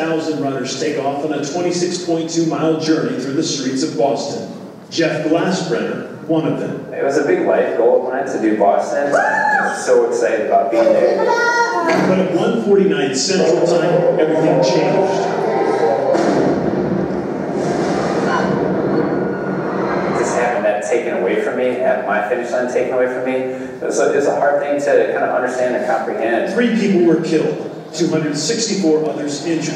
6,000 runners take off on a 26.2-mile journey through the streets of Boston. Jeff Glassbrenner, one of them. It was a big life goal of mine to do Boston. I was so excited about being there. But at 1:49 Central Time, everything changed. Just having that taken away from me, having my finish line taken away from me, it was a hard thing to kind of understand and comprehend. 3 people were killed, 264 others injured.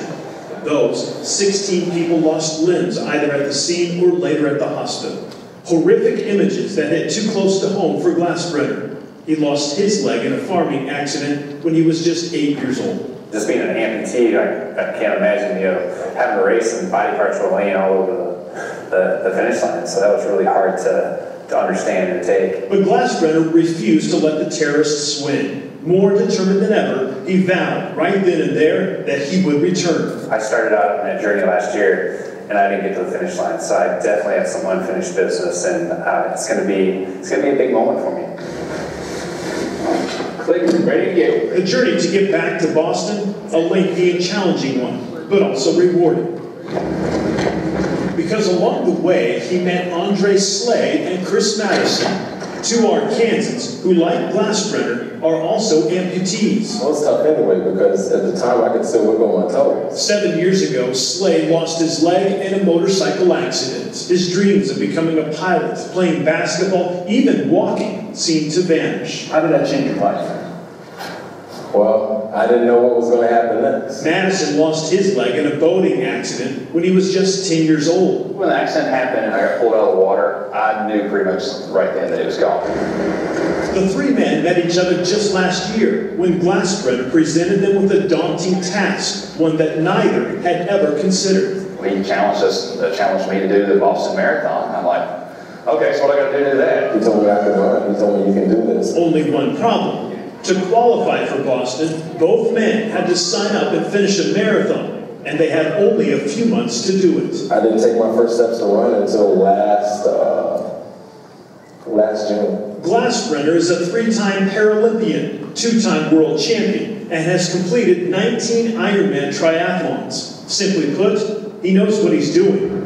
Of those, 16 people lost limbs either at the scene or later at the hospital. Horrific images that hit too close to home for Glassbrenner. He lost his leg in a farming accident when he was just 8 years old. Just being an amputee, I can't imagine, having a race and body parts were laying all over the finish line. So that was really hard to understand and take. But Glassbrenner refused to let the terrorists win. More determined than ever, he vowed right then and there that he would return. I started out on that journey last year, and I didn't get to the finish line. So I definitely have some unfinished business, and it's going to be a big moment for me. Ready to go. The journey to get back to Boston, a lengthy and challenging one, but also rewarding. Because along the way, he met Andre Slade and Chris Madison, 2 Arkansans who, like Glassbrenner, are also amputees. Well, it's tough anyway, because at the time I could still wiggle my toes. 7 years ago, Slade lost his leg in a motorcycle accident. His dreams of becoming a pilot, playing basketball, even walking, seemed to vanish. How did that change your life? Well, I didn't know what was going to happen next. Madison lost his leg in a boating accident when he was just 10 years old. When the accident happened and I got pulled out of the water, I knew pretty much right then that it was gone. The 3 men met each other just last year when Glassbrenner presented them with a daunting task, one that neither had ever considered. He challenged me to do the Boston Marathon. I'm like, okay, so what I got to do that? He told me I could run. He told me you can do this. Only one problem. To qualify for Boston, both men had to sign up and finish a marathon, and they had only a few months to do it. I didn't take my first steps to run until last June. Glassbrenner is a 3-time Paralympian, 2-time world champion, and has completed 19 Ironman triathlons. Simply put, he knows what he's doing.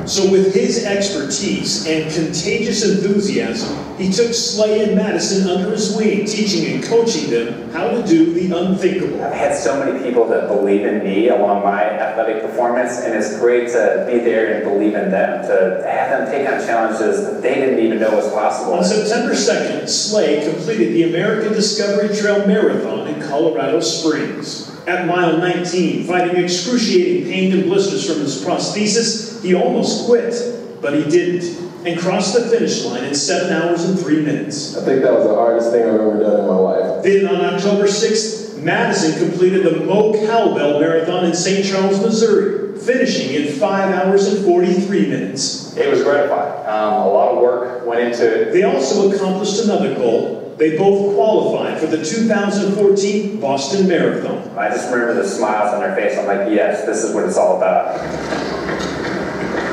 So with his expertise and contagious enthusiasm, he took Slade and Madison under his wing, teaching and coaching them how to do the unthinkable. I've had so many people that believe in me along my athletic performance, and it's great to be there and believe in them, to have them take on challenges that they didn't even know was possible. On September 2nd, Slade completed the American Discovery Trail Marathon in Colorado Springs. At mile 19, fighting excruciating pain and blisters from his prosthesis, he almost quit, but he didn't, and crossed the finish line in 7 hours and 3 minutes. I think that was the hardest thing I've ever done in my life. Then on October 6th, Madison completed the Mo Cowbell Marathon in St. Charles, Missouri, finishing in 5 hours and 43 minutes. It was gratifying. A lot of work went into it. They also accomplished another goal. They both qualified for the 2014 Boston Marathon. I just remember the smiles on their face. I'm like, yes, this is what it's all about.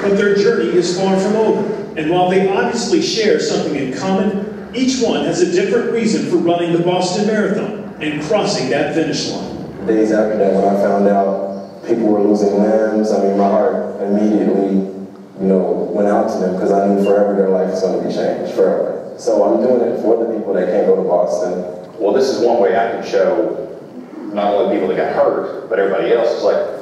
But their journey is far from over. And while they obviously share something in common, each one has a different reason for running the Boston Marathon and crossing that finish line. Days after that, when I found out people were losing limbs, I mean, my heart immediately, went out to them, because I knew forever their life was going to be changed, forever. So I'm doing it for the people that can't go to Boston. Well, this is one way I can show not only people that got hurt, but everybody else. It's like,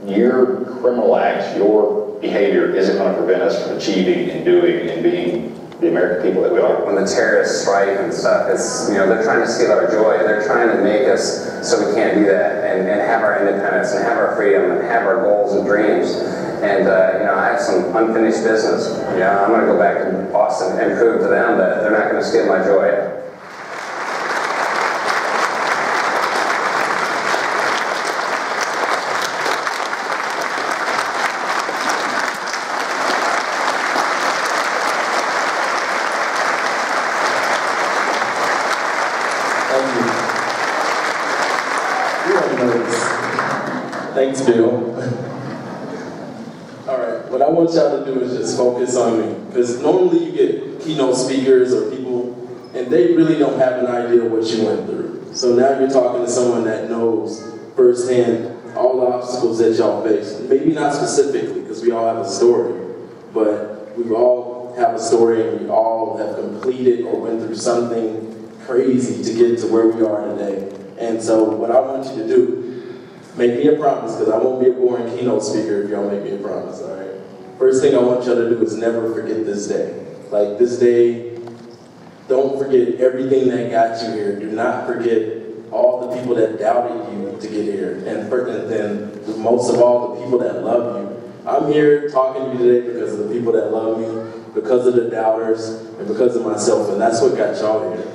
your criminal acts, your behavior isn't going to prevent us from achieving and doing and being the American people that we are. When the terrorists strike and stuff, it's, they're trying to steal our joy. They're trying to make us so we can't do that and have our independence and have our freedom and have our goals and dreams. And, I have some unfinished business. I'm going to go back to Boston and prove to them that they're not going to steal my joy. Thanks, Bill. All right, what I want y'all to do is just focus on me, because normally you get keynote speakers or people, and they really don't have an idea what you went through. So now you're talking to someone that knows firsthand all the obstacles that y'all face. Maybe not specifically, because we all have a story, but we all have a story and we all have completed or went through something crazy to get to where we are today. And so what I want you to do, make me a promise, because I won't be a boring keynote speaker if y'all make me a promise, all right? First thing I want y'all to do is never forget this day. Like this day, don't forget everything that got you here. Do not forget all the people that doubted you to get here. And then most of all, the people that love you. I'm here talking to you today because of the people that love me, because of the doubters, and because of myself, and that's what got y'all here.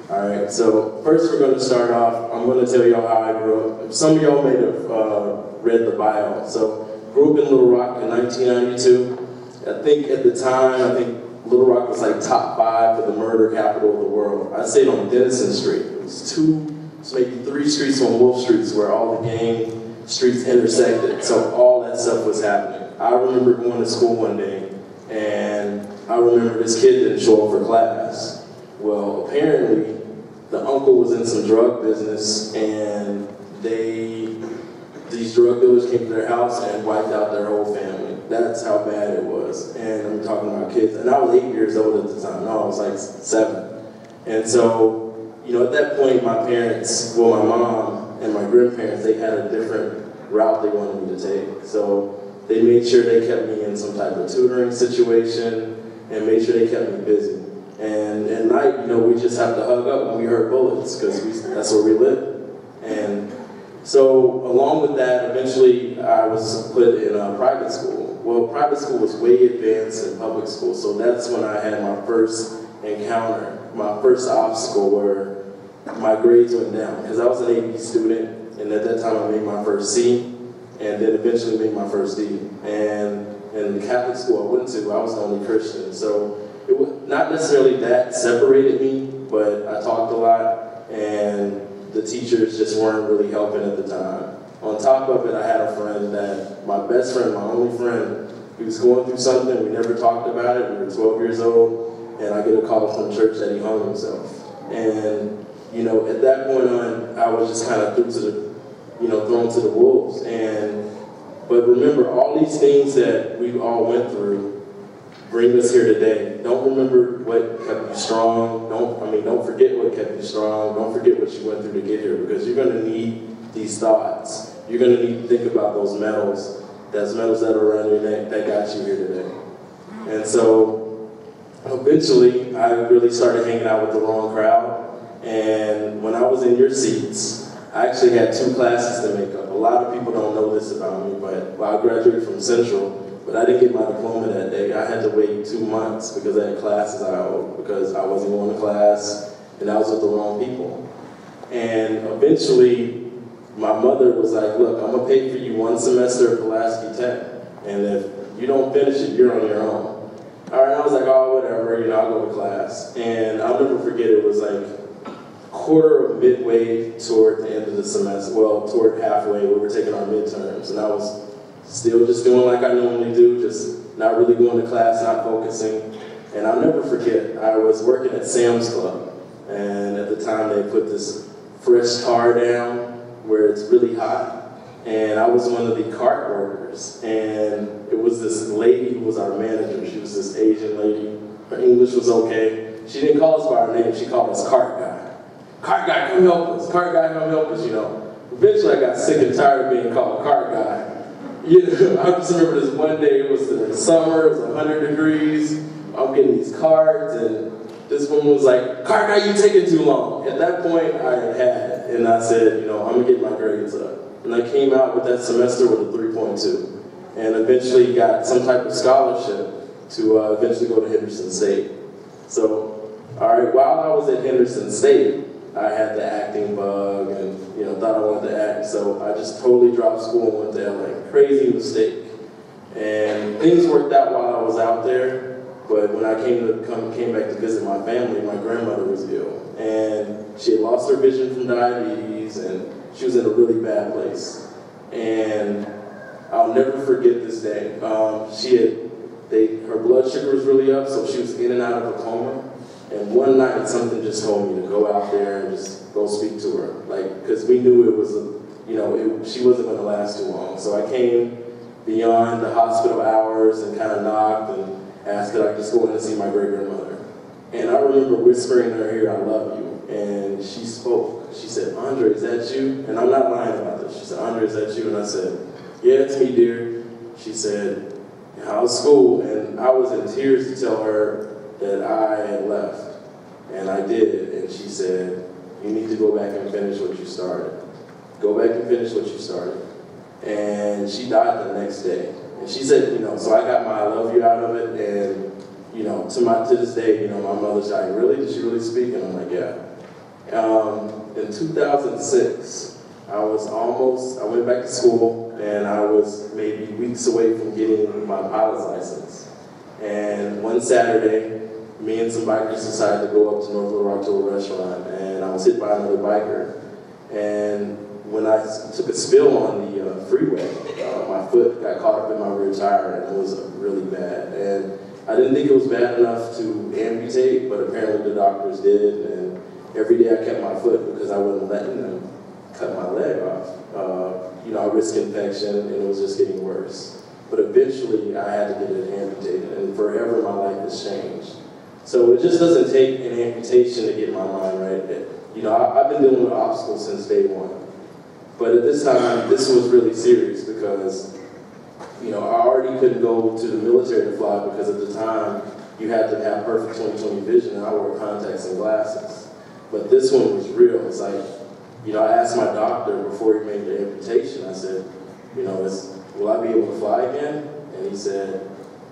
All right, so first we're going to start off, I'm going to tell y'all how I grew up. Some of y'all may have read the bio. So, grew up in Little Rock in 1992. I think at the time, Little Rock was like top 5 for the murder capital of the world. I stayed on Denison Street. It was maybe 3 streets on Wolf Streets where all the gang streets intersected. So all that stuff was happening. I remember going to school one day, and I remember this kid didn't show up for class. Well, apparently, the uncle was in some drug business, and these drug dealers came to their house and wiped out their whole family. That's how bad it was. And I'm talking about kids. And I was 8 years old at the time. No, I was like 7. And so, you know, at that point, my parents, well, my mom and my grandparents, they had a different route they wanted me to take. So they made sure they kept me in some type of tutoring situation and made sure they kept me busy. And at night, you know, we just have to hug up when we heard bullets because that's where we live. And so along with that, eventually I was put in a private school. Well, private school was way advanced in public school, so that's when I had my first encounter, my first obstacle where my grades went down. Because I was an AP student, and at that time I made my first C, and then eventually made my first D. And in the Catholic school I went to, I was the only Christian. So it was not necessarily that separated me, but I talked a lot, and the teachers just weren't really helping at the time. On top of it, I had a friend that, my best friend, my only friend, he was going through something, we never talked about it, we were 12 years old, and I get a call from church that he hung himself. And, you know, at that point on, I was just kind of thrown to the wolves. But remember, all these things that we all went through bring us here today. Don't remember what kept you strong. Don't forget what kept you strong. Don't forget what you went through to get here, because you're going to need these thoughts. You're going to need to think about those medals that are around your neck that got you here today. And so eventually I really started hanging out with the wrong crowd. And when I was in your seats, I actually had 2 classes to make up. A lot of people don't know this about me, but I graduated from Central. But I didn't get my diploma that day. I had to wait 2 months because I had classes I owed, because I wasn't going to class and I was with the wrong people. And eventually, my mother was like, look, I'm going to pay for you 1 semester at Pulaski Tech. And if you don't finish it, you're on your own. All right, I was like, oh, whatever, I'll go to class. And I'll never forget, it was like quarter of midway toward the end of the semester, well, toward halfway, we were taking our midterms. And I was still just doing like I normally do, just not really going to class, not focusing. And I'll never forget, I was working at Sam's Club, and at the time they put this fresh tar down where it's really hot. And I was one of the cart workers, and it was this lady who was our manager. She was this Asian lady. Her English was okay. She didn't call us by our name, she called us Cart Guy. Cart Guy, come help us. Cart Guy, come help us, Eventually I got sick and tired of being called Cart Guy. I just remember this one day, it was the summer, it was 100 degrees, I'm getting these cards, and this woman was like, Cart Guy, you taking too long. At that point, I had it, and I said, I'm gonna get my grades up. And I came out with that semester with a 3.2, and eventually got some type of scholarship to eventually go to Henderson State. So, all right, while I was at Henderson State, I had the acting bug and, thought I wanted to act. So I just totally dropped school and went to LA. Crazy mistake. And things worked out while I was out there. But when I came back to visit my family, my grandmother was ill. And she had lost her vision from diabetes, and she was in a really bad place. And I'll never forget this day. Her blood sugar was really up, so she was in and out of a coma. And one night, something just told me to go out there and just go speak to her. Because we knew it was she wasn't going to last too long. So I came beyond the hospital hours and kind of knocked and asked could I just go in and see my great-grandmother. And I remember whispering in her ear, I love you. And she spoke. She said, Andre, is that you? And I'm not lying about this. She said, Andre, is that you? And I said, yeah, it's me, dear. She said, how's school? And I was in tears to tell her that I had left. And I did. And she said, you need to go back and finish what you started. Go back and finish what you started. And she died the next day. And she said, so I got my I love you out of it. And, to this day, my mother's like, really? Did she really speak? And I'm like, yeah. In 2006, I went back to school, and I was maybe weeks away from getting my pilot's license. And one Saturday, me and some bikers decided to go up to North Little Rock to a restaurant, and I was hit by another biker. And when I took a spill on the freeway, my foot got caught up in my rear tire, and it was really bad. And I didn't think it was bad enough to amputate, but apparently the doctors did. And every day I kept my foot because I wasn't letting them cut my leg off. I risked infection, and it was just getting worse. But eventually, I had to get it amputated, and forever my life has changed. So it just doesn't take an amputation to get my mind right. I've been dealing with obstacles since day one. But at this time, this was really serious because, I already couldn't go to the military to fly because at the time, you had to have perfect 20/20 vision, and I wore contacts and glasses. But this one was real. It's like, I asked my doctor before he made the amputation, I said, will I be able to fly again? And he said,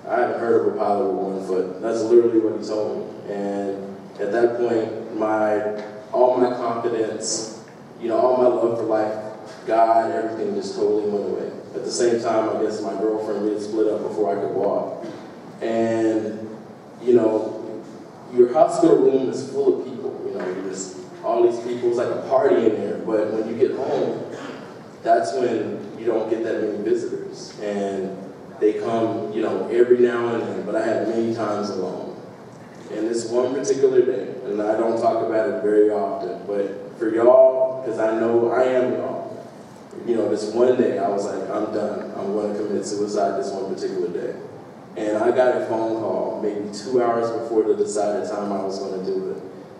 I haven't heard of a pilot with one foot. That's literally what he told me. And at that point, all my confidence, all my love for life, God, everything just totally went away. At the same time, I guess my girlfriend we had split up before I could walk. And, your hospital room is full of people. All these people, it's like a party in there. But when you get home, that's when you don't get that many visitors. And they come, every now and then, but I had many times alone. And this one particular day, and I don't talk about it very often, but for y'all, because I know I am y'all, this one day I was like, I'm done. I'm going to commit suicide this one particular day. And I got a phone call maybe 2 hours before the decided time I was going to do it.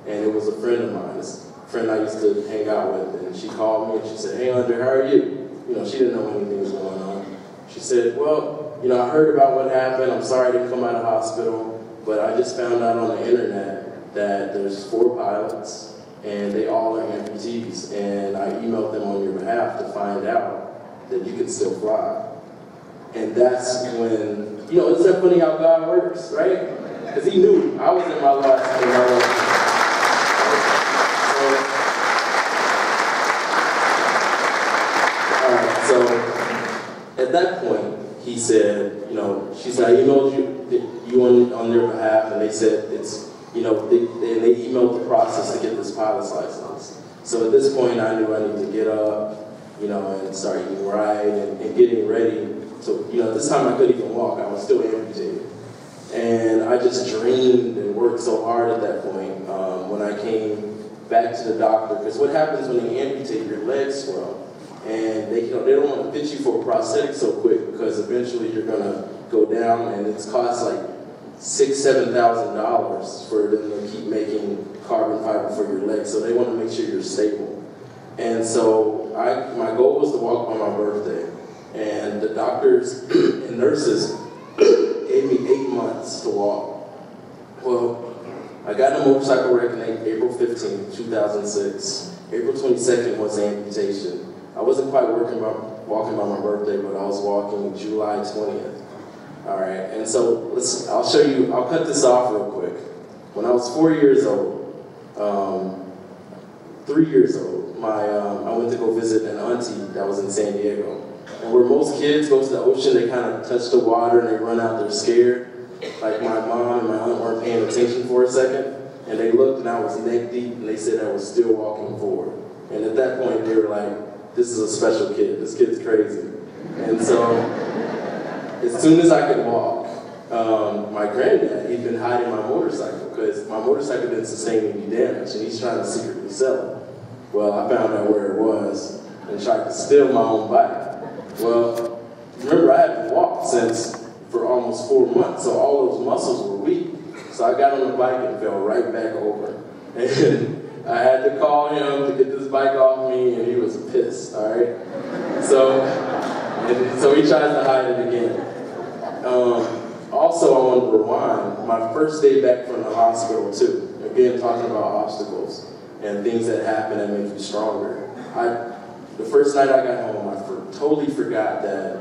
And it was a friend of mine, this friend I used to hang out with, and she called me and she said, hey, Andre, how are you? She didn't know anything was going on. She said, well, I heard about what happened. I'm sorry I didn't come out of hospital, but I just found out on the internet that there's 4 pilots, and they all are amputees, and I emailed them on your behalf to find out that you can still fly. And that's when, isn't that funny how God works, right? Because he knew I was in my last day. So at that point, he said, she said, I emailed you on their behalf, and they said it's, they emailed the process to get this pilot's license. So at this point, I knew I needed to get up, and start eating right and getting ready. So, at this time I couldn't even walk. I was still amputated. And I just dreamed and worked so hard at that point when I came back to the doctor. Because what happens when they amputate, your legs swell. And they don't want to fit you for a prosthetic so quick because eventually you're going to go down, and it's cost like $6,000–$7,000 for them to keep making carbon fiber for your legs. So they want to make sure you're stable. And so my goal was to walk on my birthday. And the doctors and nurses gave me 8 months to walk. Well, I got in a motorcycle wreck on April 15, 2006. April 22nd was the amputation. I wasn't quite walking by my birthday, but I was walking July 20th. All right, and so I'll cut this off real quick. When I was 4 years old, 3 years old, I went to go visit an auntie that was in San Diego. And where most kids go to the ocean, they kind of touch the water and they run out, they're scared. Like my mom and my aunt weren't paying attention for a second, and they looked and I was neck deep, and they said I was still walking forward. And at that point, they were like, this is a special kid, this kid's crazy. And so, as soon as I could walk, my granddad, he'd been hiding my motorcycle because my motorcycle didn't sustain any damage, and he's trying to secretly sell it. Well, I found out where it was, and tried to steal my own bike. Well, remember I hadn't walked for almost 4 months, so all those muscles were weak. So I got on the bike and fell right back over. And I had to call him to get this bike off me, and he was pissed, all right? So he tries to hide it again. Also, I want to rewind, my first day back from the hospital too. Again, talking about obstacles and things that happen that make you stronger. The first night I got home, I totally forgot that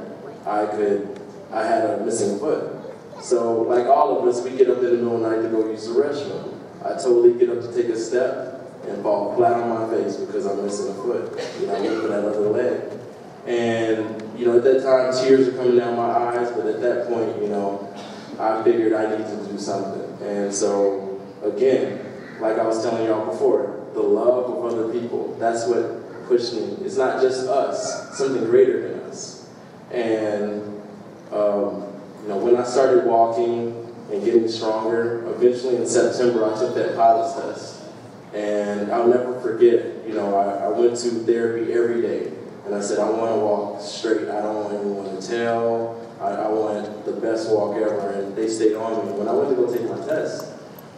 I had a missing foot. So, like all of us, we get up in the middle of the night to go use the restroom. I totally get up to take a step and fall flat on my face because I'm missing a foot. I'm moving that other leg. And, at that time, tears are coming down my eyes, but at that point, I figured I need to do something. And so, again, like I was telling y'all before, the love of other people, that's what pushed me. It's not just us, something greater than us. And, when I started walking and getting stronger, eventually in September, I took that pilot's test. And I'll never forget, I went to therapy every day. And I said, I want to walk straight. I don't want anyone to tell. I want the best walk ever. And they stayed on me. When I went to go take my test,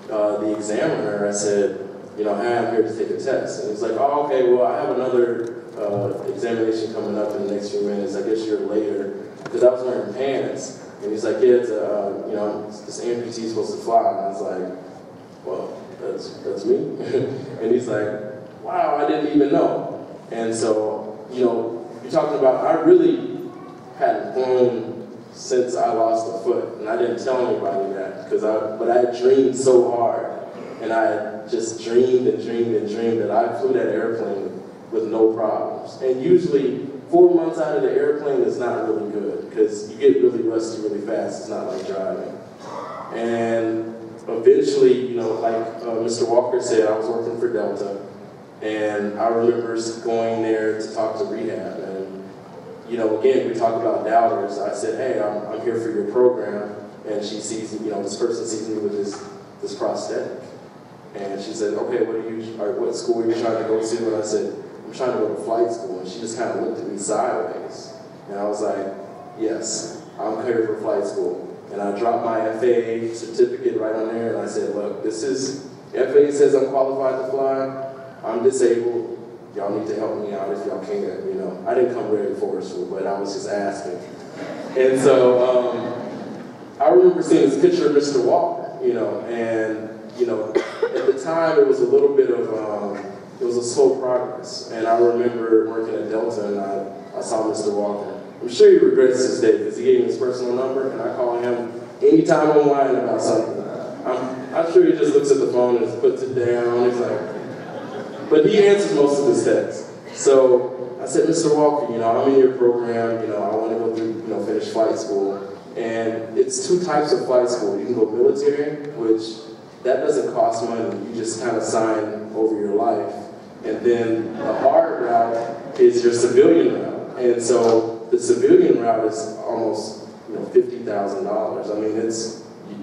the examiner, I said, hey, I'm here to take a test. And he's like, oh, okay, well, I have another examination coming up in the next few minutes. I guess you're later. Because I was wearing pants. And he's like, yeah, this amputee is supposed to fly. And I was like, well, that's me. And he's like, wow, I didn't even know. And so, you're talking about, I really hadn't flown since I lost a foot. And I didn't tell anybody that, but I had dreamed so hard. And I had just dreamed and dreamed and dreamed that I flew that airplane with no problems. And usually, 4 months out of the airplane is not really good because you get really rusty really fast. It's not like driving. And eventually, like Mr. Walker said, I was working for Delta. And I remember going there to talk to rehab. And, again, we talk about doubters. I said, hey, I'm here for your program. And she sees, this person sees me with this prosthetic. And she said, okay, what school are you trying to go to? And I said, I'm trying to go to flight school. And she just kind of looked at me sideways. And I was like, yes, I'm here for flight school. And I dropped my FAA certificate right on there. And I said, look, FAA says I'm qualified to fly. I'm disabled. Y'all need to help me out if y'all can. I didn't come very forceful, but I was just asking. And so I remember seeing this picture of Mr. Walker, and at the time it was a little bit of it was a slow progress. And I remember working at Delta, and I saw Mr. Walker. I'm sure he regrets this day because he gave me his personal number, and I call him anytime I'm lying about something. I'm sure he just looks at the phone and just puts it down. He's like. But he answers most of his texts. So I said, Mr. Walker, I'm in your program, I want to go through, finish flight school. And it's 2 types of flight school. You can go military, which that doesn't cost money. You just kind of sign over your life. And then the hard route is your civilian route. And so the civilian route is almost, $50,000. I mean,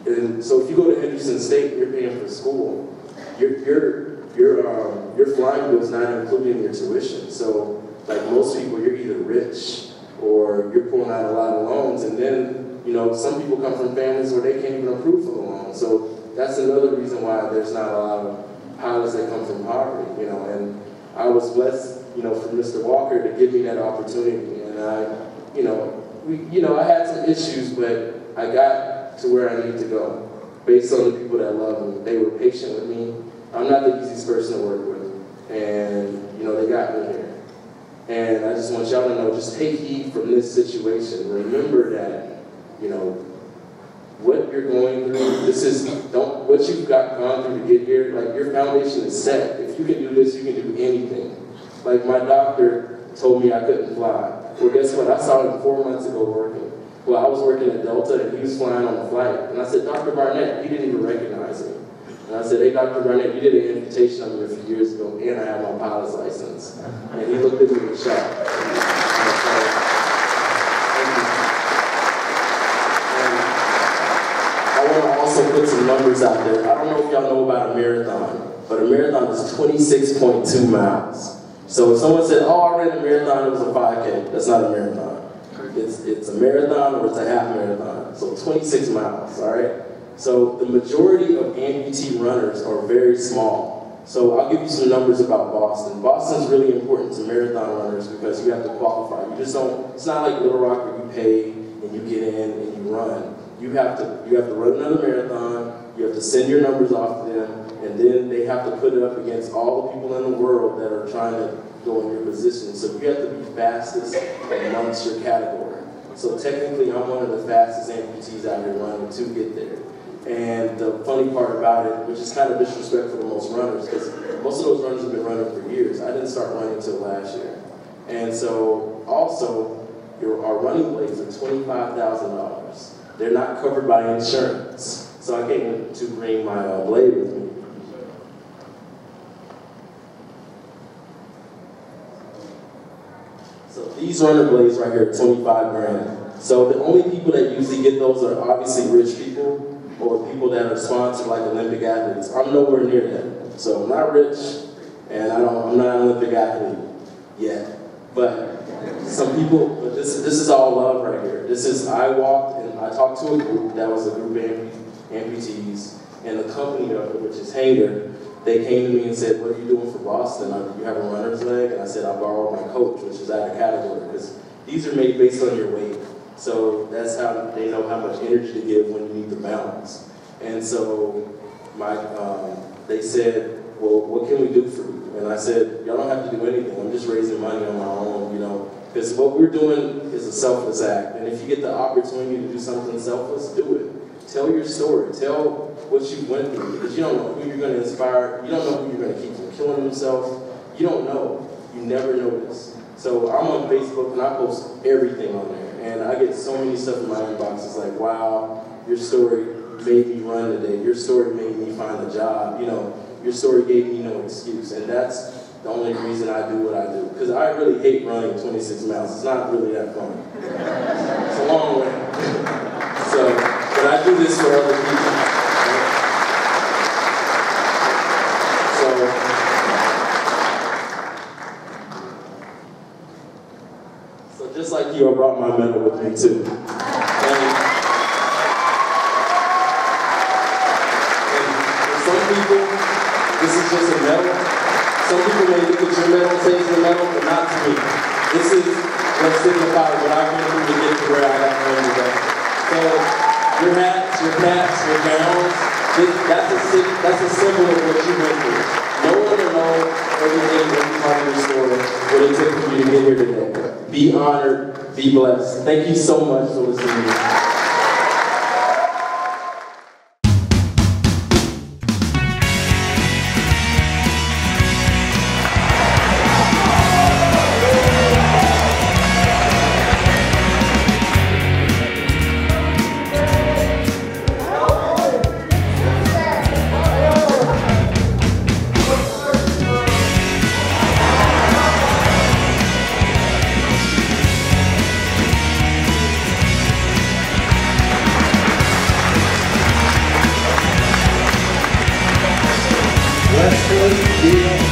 and so if you go to Henderson State and you're paying for school, your flying bill is not included in your tuition. So, like most people, you're either rich or you're pulling out a lot of loans. And then, some people come from families where they can't even approve for the loan. So that's another reason why there's not a lot of pilots that come from poverty, And I was blessed, for Mr. Walker to give me that opportunity. And I had some issues, but I got to where I need to go based on the people that love me. They were patient with me. I'm not the easiest person to work with. And, they got me here. And I just want y'all to know, just take heed from this situation. Remember that, what you're going through, what you've gone through to get here, like your foundation is set. If you can do this, you can do anything. Like my doctor told me I couldn't fly. Well, guess what? I saw him 4 months ago working. Well, I was working at Delta and he was flying on a flight. And I said, Dr. Barnett, he didn't even recognize me. And I said, hey, Dr. Barnett, you did an amputation on me a few years ago, and I have my pilot's license. And he looked at me and shocked. I want to also put some numbers out there. I don't know if y'all know about a marathon, but a marathon is 26.2 miles. So if someone said, oh, I ran a marathon, it was a 5K, that's not a marathon. It's a marathon or it's a half marathon. So 26 miles, all right? So the majority of amputee runners are very small. So I'll give you some numbers about Boston. Boston's really important to marathon runners because you have to qualify. You just don't, it's not like Little Rock where you pay and you get in and you run. You have to run another marathon, you have to send your numbers off to them, and then they have to put it up against all the people in the world that are trying to go in your position. So you have to be fastest amongst your category. So technically, I'm one of the fastest amputees out here running to get there. And the funny part about it, which is kind of disrespectful to most runners, because most of those runners have been running for years. I didn't start running until last year. And so, also, our running blades are $25,000. They're not covered by insurance. So I came to bring my blade with me. So these runner blades right here are 25 grand. So the only people that usually get those are obviously rich people or people that are sponsored like Olympic athletes. I'm nowhere near that. So I'm not rich and I'm not an Olympic athlete yet. But some people, but this is all love right here. I walked and I talked to a group that was a group of amputees, and the company of it, which is Hanger, they came to me and said, what are you doing for Boston? You have a runner's leg? And I said, I borrowed my coach, which is out of category, because these are made based on your weight. So that's how they know how much energy to give when you need the balance. And so they said, well, what can we do for you? And I said, y'all don't have to do anything. I'm just raising money on my own, you know, because what we're doing is a selfless act. And if you get the opportunity to do something selfless, do it. Tell your story. Tell what you went through, because you don't know who you're going to inspire. You don't know who you're going to keep from killing themselves. You don't know. You never know this. So I'm on Facebook and I post everything on there. And I get so many stuff in my inbox. It's like, wow, your story made me run today. Your story made me find a job. You know, your story gave me no excuse. And that's the only reason I do what I do. Because I really hate running 26 miles. It's not really that fun. It's a long way. But I do this for other people. So just like you, I brought my medal with me too. And for some people, this is just a medal. Some people may look at your medal and say it's a medal, but not to me. This is what signifies what I've been through to get to where I am today. So your hats, your caps, your gowns, that's a symbol of what you went through. No one will know everything that you find in your story, what it took for you to get here today. Be honored, be blessed. Thank you so much for listening to me. Wesley